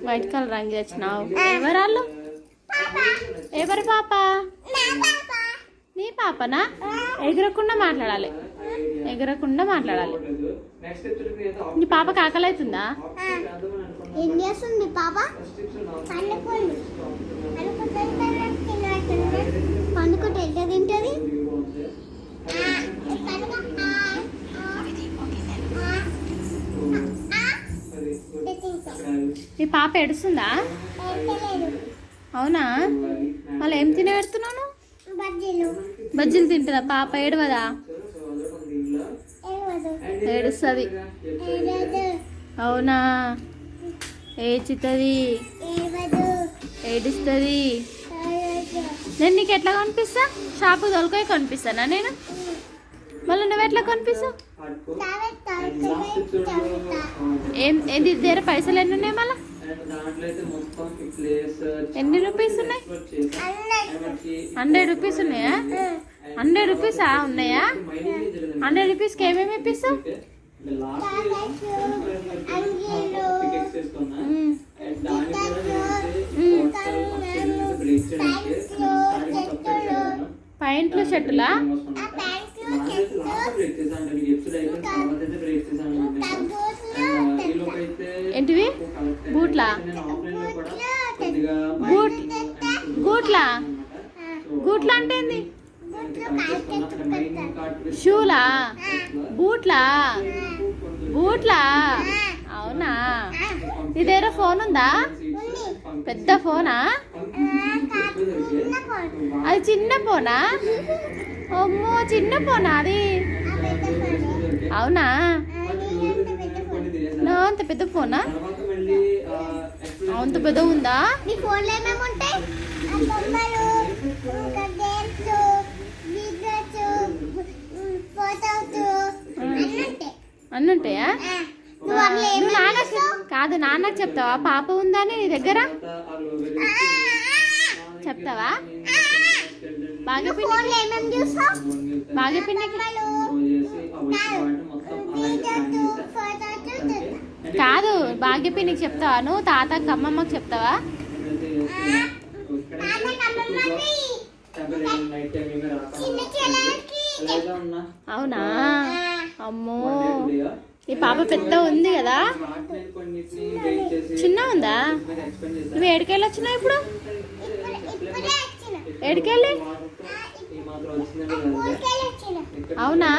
White colour రంగు తెచ్చినావు. ఎవరాళ్ళు? ఎవరి పాప? నీ పాపనా? ఎగరకుండా మాట్లాడాలి, ఎగరకుండా మాట్లాడాలి. నీ పాపకి ఆకలి అవుతుందా? ఏం చేస్తుంది పాప? పండుకుంటే ఎట్లా తింటది? నీ పాప ఏడుస్తుందా? అవునా? మళ్ళీ ఏం తినే పెడుతున్నాను? బజ్జీలు తింటుందా పాప? ఏడవదా? ఏడుస్తుంది. అవునా? ఏడ్చుతుంది, ఏడుస్తుంది. నేను నీకు ఎట్లా కనిపిస్తా? షాపు తోలుకొని కనిపిస్తానా నేను? మళ్ళీ నువ్వు ఎట్లా కనిపిస్తావు? ఏంది దగ్గర పైసలు ఎన్ని ఉన్నాయి? మళ్ళీ ఎన్ని రూపీస్ ఉన్నాయి? 100 రూపీస్ ఉన్నాయా? 100 రూపీసా ఉన్నాయా? 100 రూపీస్కి ఏమేమి ఇప్పిస్తావు? పాయింట్లు షర్టులా? ఏంటివి? బూట్లా? గూట్లా? గూట్లా అంటే ఏంది? షూలా? బూట్లా? బూట్లా? అవునా? నీ దగ్గర ఫోన్ ఉందా? పెద్ద ఫోనా? అది చిన్న ఫోనా? అమ్మో, చిన్న ఫోనా అది? అవునా? నా అంత పెద్ద ఫోనా? అంత పెద్ద ఉందా? నీ ఫోన్లో ఏమేమి ఉంటాయి? అన్నీ ఉంటాయా? కాదు, నాన్నకు చెప్తావా పాప ఉందని నీ దగ్గర? చెప్తావా? బాగా పిండికి కాదు, భాగ్యపిన్నికి చెప్తావా? నువ్వు తాతకి అమ్మమ్మకి చెప్తావా? అవునా? అమ్మో, ఈ పాప పెద్ద ఉంది కదా? చిన్న ఉందా? నువ్వు ఏడికెళ్ళి వచ్చినావు ఇప్పుడు? ఏడికెళ్ళి? అవునా?